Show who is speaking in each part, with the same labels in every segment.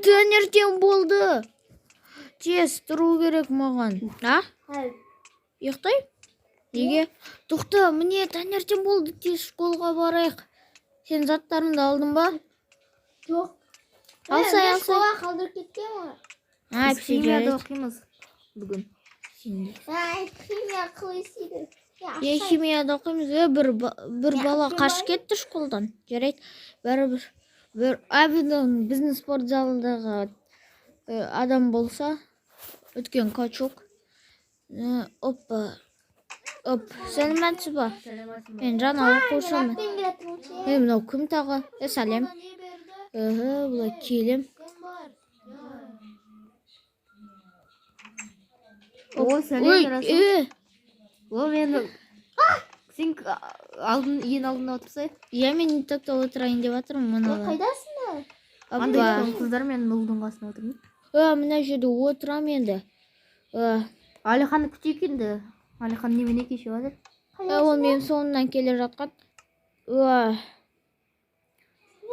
Speaker 1: таңертең болды. Тез тұру керек маған. А? Ұйықтай? Неге? Тоқта, міне таңертең болды. Тез школға барайық. Сен заттарыңды алдың ба?
Speaker 2: Жоқ.
Speaker 1: Алсай.
Speaker 2: Школға қалдырып кеткен ғой.
Speaker 1: Біз
Speaker 3: химияда оқимыз бүгін.
Speaker 2: Химия қылысыды.
Speaker 1: Химияда оқимыз. Бір бала қашып кетті школдан. Жарайды. Бәрібір біздің спорт залындағы адам болса, өткен качок. Опа. Сәлеметсіз ба? Мен жаңа оқушымын. Мынау кім тағы? Сәлем. Бұлай келем.
Speaker 3: О, сәлем Расул. О, мен сен ең алдында отырсай.
Speaker 1: Иә, мен тақта отырайын деп жатырмын мынау.
Speaker 2: Қайдасың?
Speaker 3: Андай қыздар мен ұлдың қасына отырмын.
Speaker 1: Мына жерде отырам енді.
Speaker 3: Алиханды күтейік енді. Алихан немене кешіп жатыр?
Speaker 1: Ол мен соңынан келе жатқан.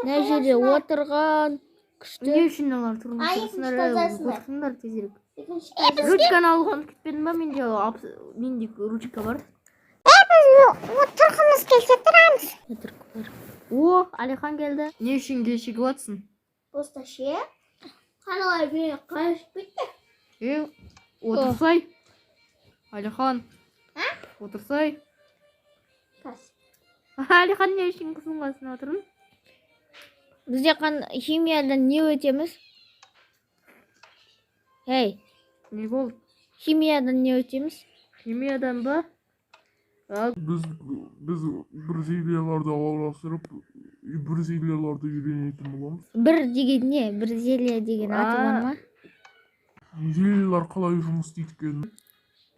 Speaker 1: Мына жерде отырған. Күшті.
Speaker 3: Не үшін олар тұрмысындар тезірек. Ручканы алған күтпедім ба? Менде ручка бар.
Speaker 2: Отырғымыз келсе тұрамыз.
Speaker 3: О, Алихан келді. Не үшін кешігіп жатсың?
Speaker 2: Просто ше. Қаналар мені қашып кетті.
Speaker 3: Отырсай. Алихан. Отырсай. Алихан не үшін қыздың қасына отырмын?
Speaker 1: Бізде химиядан не өтеміз? Ей.
Speaker 3: Не болды?
Speaker 1: Химиядан не өтеміз?
Speaker 3: Химиядан ба?
Speaker 4: Біз бразилияларды араластырып, бразилияларды үйренетін боламыз.
Speaker 1: Бір деген не? Бразилия деген аты бар ма?
Speaker 4: Бразилиялар қалай жұмыс істейді?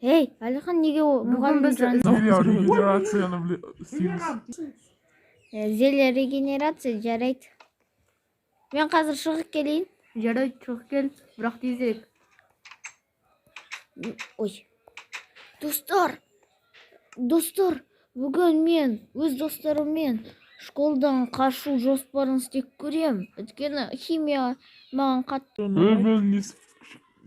Speaker 1: Ей, Алихан неге мұғалім
Speaker 4: Зелия регенерацияны істейміз.
Speaker 1: Зелия регенерация жарайды. Мен қазір шығып келейін.
Speaker 3: Жарайды, шығып кел, бірақ тезірек.
Speaker 1: Ой. Достар, бүгін мен өз достарыммен школдан қашу жоспарын істеп көрем. Өйткені химия маған қатты.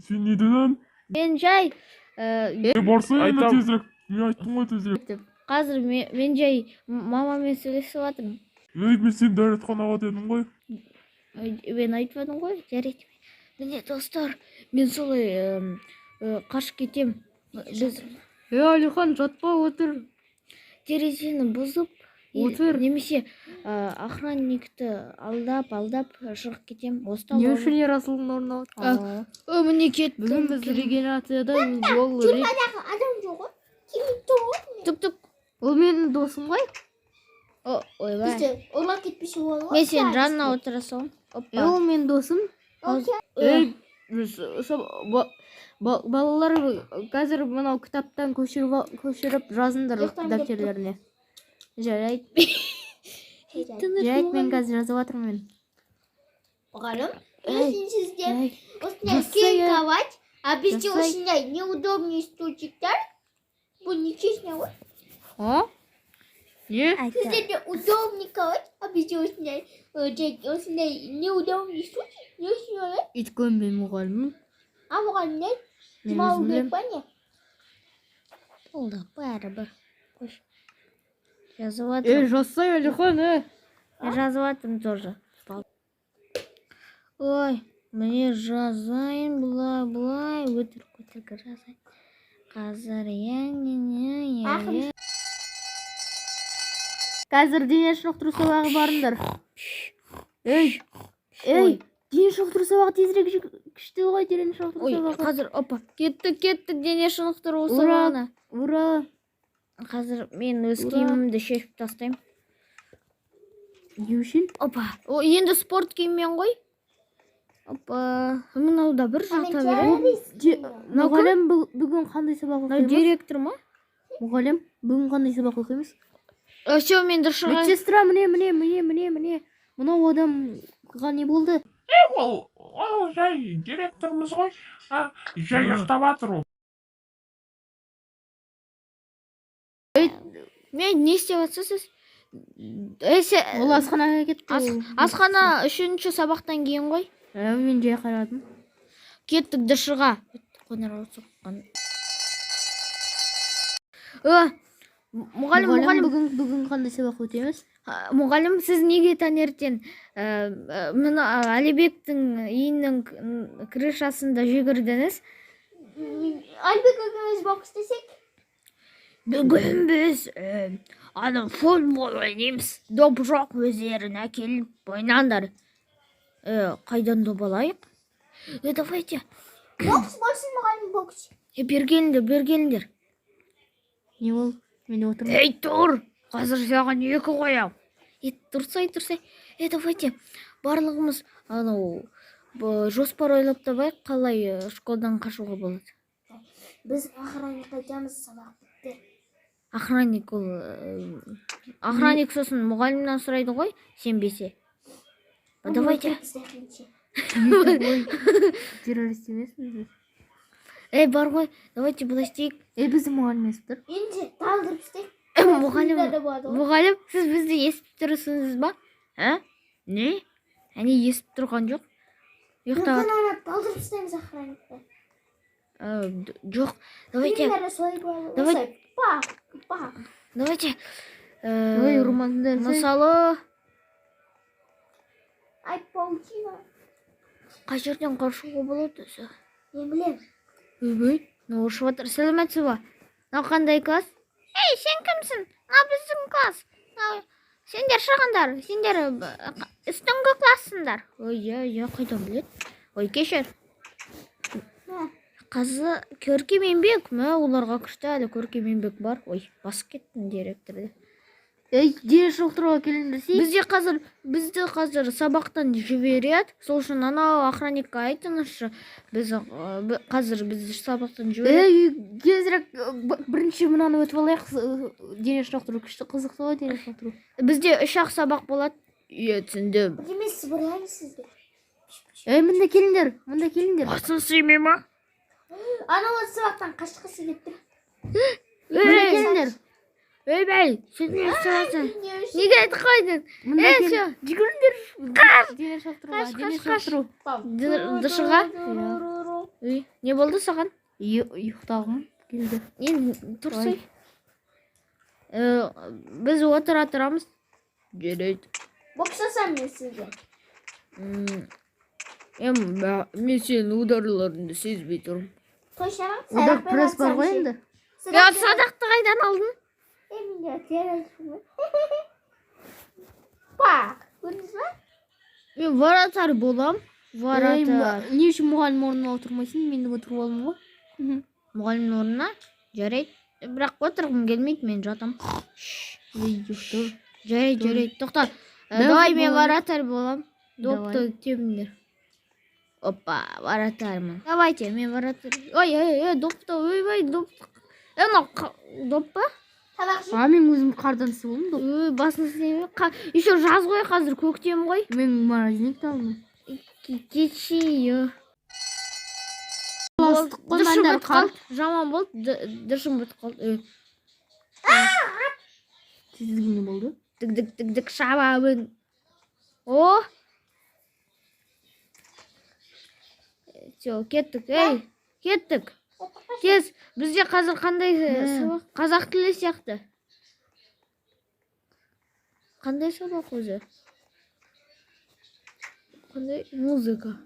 Speaker 4: Сен не дедің?
Speaker 1: Мен жай
Speaker 4: Барсай енді тезірек. Мен айттым ғой тезірек.
Speaker 1: Қазір мен жай мамамен сөйлесіп жатырмын.
Speaker 4: Мен сен дәретханаға дедің ғой.
Speaker 1: Мен айтпадым ғой, жарайды. Міне достар, мен солай қашып кетем.
Speaker 3: Алихан, жатпа, отыр.
Speaker 1: Терезені бұзып, немесе охранникті алдап шығып кетем.
Speaker 3: Не үшін Расулдың орнына отыр?
Speaker 1: Міне кеттім.
Speaker 3: Бүгін біз регенерацияда ол
Speaker 2: Түрмадағы адам жоқ ғой.
Speaker 1: Түп.
Speaker 3: Ол менің досым ғой.
Speaker 1: Ойбай.
Speaker 2: Бізде олар кетпесе болады.
Speaker 1: Мен сен жанына отыра салам.
Speaker 3: Ол менің досым. Балалар қазір мынау кітаптан көшіріп жазыңдар дәптерлеріне.
Speaker 1: Жарайды.
Speaker 3: Жарайды, мен қазір жазып жатырмын.
Speaker 2: Мұғалім, сізде осындай кең кровать, а бізде осындай неудобный стульчиктер. Бұл нечестно ғой.
Speaker 3: Не?
Speaker 2: Сіздерде удобный кровать, а бізде осындай неудобный стульчик. Не үшін олай?
Speaker 3: Өйткені мен мұғаліммін.
Speaker 2: А мұғалім не? Жұмау керек па не?
Speaker 1: Болды, бәрібір. Жазып жатырмын.
Speaker 3: Жазсай, Алихан,
Speaker 1: Жазып жатырмын тоже. Ой, мне жазайын, бұлай, өтірік жазайын. Қазір
Speaker 3: Қазір дене шынықтыру сабағы барыңдар. Ей, дене шынықтыру сабағы тезірек күшті ғой, дене шынықтыру сабағы.
Speaker 1: Қазір, кетті дене шынықтыру сабағына.
Speaker 3: Ура!
Speaker 1: Қазір мен өз киімімді шешіп тастаймын.
Speaker 3: Не үшін?
Speaker 1: Енді спорт киіммен ғой. Мынауда бір жата берем.
Speaker 3: Мұғалім, бүгін қандай сабақ оқимыз?
Speaker 1: Директор ма?
Speaker 3: Мұғалім, бүгін қандай сабақ оқимыз?
Speaker 1: Все, мен дұршыға.
Speaker 3: Медсестра, міне. Мынау адамға не болды?
Speaker 4: Ол жай директорымыз ғой. Жай ұйықтап жатыр ол.
Speaker 1: Мен не істеп жатсыз?
Speaker 3: Ол асханаға кетті.
Speaker 1: Асхана 3-ші сабақтан кейін ғой.
Speaker 3: Мен жай қарадым.
Speaker 1: Кеттік дышыға. Қоңырау соққан. Мұғалім,
Speaker 3: бүгін қандай сабақ өтеміз?
Speaker 1: мұғалім, сіз неге таңертең мына Әлібектің үйінің крышасында жүгірдіңіз?
Speaker 2: Әлбек екеуміз бокс істесек?
Speaker 1: Бүгін біз футбол ойнаймыз. Доп жоқ, өздерін әкеліп ойнаңдар. Қайдан доп алайық? Давайте.
Speaker 2: Бокс болсын, мұғалім, бокс.
Speaker 1: Бергеліңдер.
Speaker 3: Не ол? Мен отырмын.
Speaker 1: Тұр! Қазір саған 2 қоям. Тұрсай. Давайте. Барлығымыз жоспар ойлап табайық, қалай школдан қашуға болады.
Speaker 2: Біз охранник айтамыз, сабақ бітті.
Speaker 1: Охранник сосын мұғалімнен сұрайды ғой, сенбесе. Давайте.
Speaker 3: Террорист емеспіз.
Speaker 1: Бар ғой, давайте былай істейік.
Speaker 3: Біздің мұғалім естіп тұр.
Speaker 2: Енді талдырып істейік.
Speaker 1: Мұғалім, сіз бізді естіп тұрсыңыз ба? Не? Әне естіп тұрған жоқ?
Speaker 2: Мүмкін ана талдырып істейміз охранникті.
Speaker 1: Жоқ, давайте. Давайте. Мысалы,
Speaker 2: Ай, паутина.
Speaker 1: қай жерден қашуға болады өзі?
Speaker 2: Мен білем.
Speaker 1: Ұшып отыр. Сәлеметсіз ба? Қандай класс? Ей, сен кімсің? Біздің класс. Сендер шығыңдар. Сендер үстіңгі классыңдар. Қайдан біледі? Кешір. Қазы көркем еңбек. Оларға күшті әлі көркем еңбек бар. Басып кеттім директорды.
Speaker 3: Дене шынықтыруға келіңдер.
Speaker 1: Бізді қазір сабақтан жібереді. Сол үшін анау охранникқа айтыңызшы. Қазір бізді сабақтан жібереді.
Speaker 3: Кезірек бірінші мынаны өтіп алайық. Дене шынықтыру күшті, қызықты ғой дене шынықтыру.
Speaker 1: Бізде 3-ақ сабақ болады. Түсіндім.
Speaker 2: Демес, сыбырлаймыз сізге.
Speaker 3: Мында келіңдер.
Speaker 1: Басын сүйме ма?
Speaker 2: Ана осы сабақтан қашқысы кетті.
Speaker 3: Мында келіңдер.
Speaker 1: Бәй, сен не істеватсың? Неге айтып қойдың?
Speaker 3: Жүгіріңдер. Дене шынықтыру.
Speaker 1: Дышыға? Не болды саған?
Speaker 3: Ұйықтағым келді.
Speaker 1: Тұрсай. Біз отыра тұрамыз. Жарайды.
Speaker 2: Боксасам мен сізге.
Speaker 1: Мен сенің ударларыңды сезбей тұрмын.
Speaker 2: Тойшаның
Speaker 3: Удар пресс бар ғой енді.
Speaker 1: Садақты қайдан алдың?
Speaker 2: Еміне терроризм. Бақ, көрдіңіз ба?
Speaker 1: Мен варатар болам. Варатар.
Speaker 3: Не үшін мұғалім орнына отырмайсың? Мен де отырып алдым ғой.
Speaker 1: Мұғалім орнына? Жарайды. Бірақ отырғым келмейді, мен жатам. Жарайды. Тоқта. Давай, мен варатар болам. Допты темдер. Опа, варатармын. Давайте, мен варатар. Допты. Доп па?
Speaker 3: Мен өзім қардан сылым.
Speaker 1: Басын істейме. Еще жаз ғой, қазір көктем ғой.
Speaker 3: Мен морозильникті алдым.
Speaker 1: Кетші.
Speaker 3: Дұршым бұт қалды.
Speaker 1: Жаман болды. Дұршым бұт қалды.
Speaker 3: Сізге не болды?
Speaker 1: Дік шабабын. О! Кеттік. Кеттік. Тез, бізде қазір қандай сабақ? Қазақ тілі сияқты. Қандай сабақ өзі? Қандай? Музыка.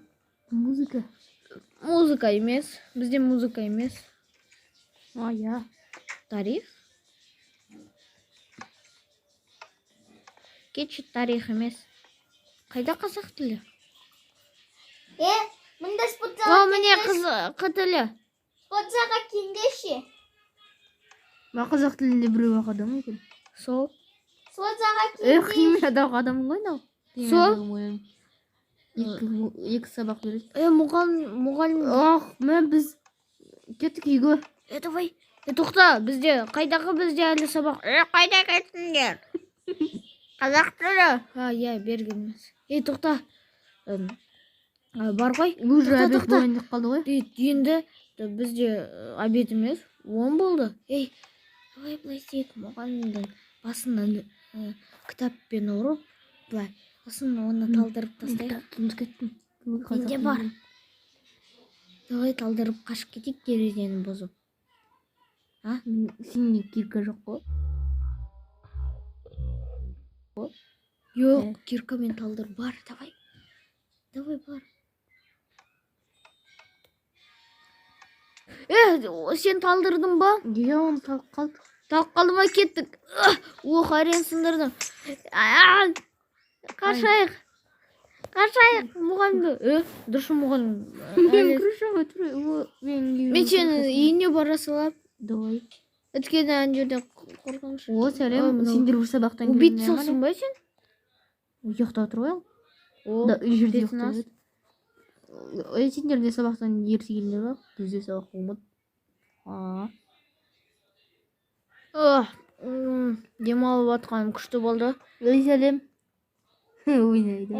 Speaker 1: Музыка емес. Бізде музыка емес. Тарих? Кетші тарих емес. Қайда қазақ тілі?
Speaker 2: Мұнда спортзалға
Speaker 1: Міне қытылы.
Speaker 2: Спортзалға кендеші.
Speaker 3: Қазақ тілінде біреу ақ адам екен.
Speaker 1: Сол.
Speaker 2: Спортзалға кендеші.
Speaker 3: Химиядағы адам ғой мынау.
Speaker 1: Сол.
Speaker 3: Екі сабақ береді.
Speaker 1: Мұғалім.
Speaker 3: Біз кеттік үйге.
Speaker 1: Давай. Тоқта, бізде әлі сабақ. Қайда кеттіңдер? Қазақ тілі. Бергенміз. Тоқта. Бар ғой.
Speaker 3: Уже обед дайындық қалды ғой.
Speaker 1: Енді бізде обед емес. 10 болды. Давай былай істейік. Мұғалімдің басынан кітаппен ұрып, былай. Сосын оны талдырып тастайық. Менде бар. Давай талдырып қашып кетейік, терезені бұзып. А?
Speaker 3: Сенде кирка жоқ қой.
Speaker 1: Жоқ, кирка мен талдыр бар, давай. Давай бар. Сен талдырдың ба?
Speaker 3: Иә, оны талып қалдық.
Speaker 1: Талып қалды ма, кеттік. Ох, әрең сындырдым. Қашайық. Мұғалімді. Дұршы мұғалім.
Speaker 3: Мен крышаға тұр.
Speaker 1: Мен сені үйіне бара салап.
Speaker 3: Давай.
Speaker 1: Өткені ана жерде қорқыныш.
Speaker 3: О, сәлем. Сендер бір сабақтан
Speaker 1: Убит соқсың ба сен?
Speaker 3: Ұйықтап тұр ғой.
Speaker 1: О,
Speaker 3: Жерде
Speaker 1: бетін ас.
Speaker 3: ұйықтап. Сендер де сабақтан ерте келдіңдер ба? Бізде сабақ болмады.
Speaker 1: Демалып жатқаным күшті болды.
Speaker 3: Сәлем. Ойнайды.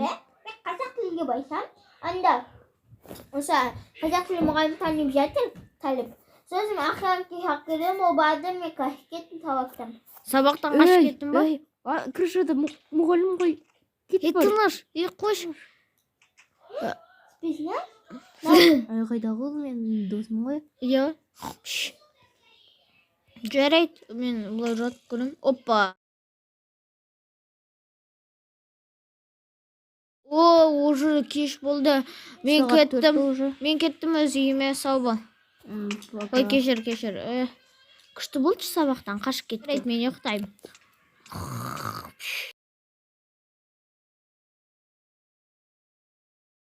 Speaker 2: қазақ тілге байсам, анда осы қазақ тілі мұғалім танып жатыр, талып. Сосын ақырын хақырым, обадым, мен қашып кеттім сабақтан.
Speaker 1: Сабақтан қашып кеттің ба?
Speaker 3: Крышада мұғалім ғой.
Speaker 1: Тыныш, қойшы.
Speaker 2: Бізне?
Speaker 3: Қайдағы ол, мен досым ғой.
Speaker 1: Иә. Жарайды, мен бұлай жатып көрем. Опа. О, уже кеш болды. Мен кеттім өз үйіме, сау бол. Ой, кешір. Күшті болды сабақтан қашып кетті. Мен ұйықтаймын.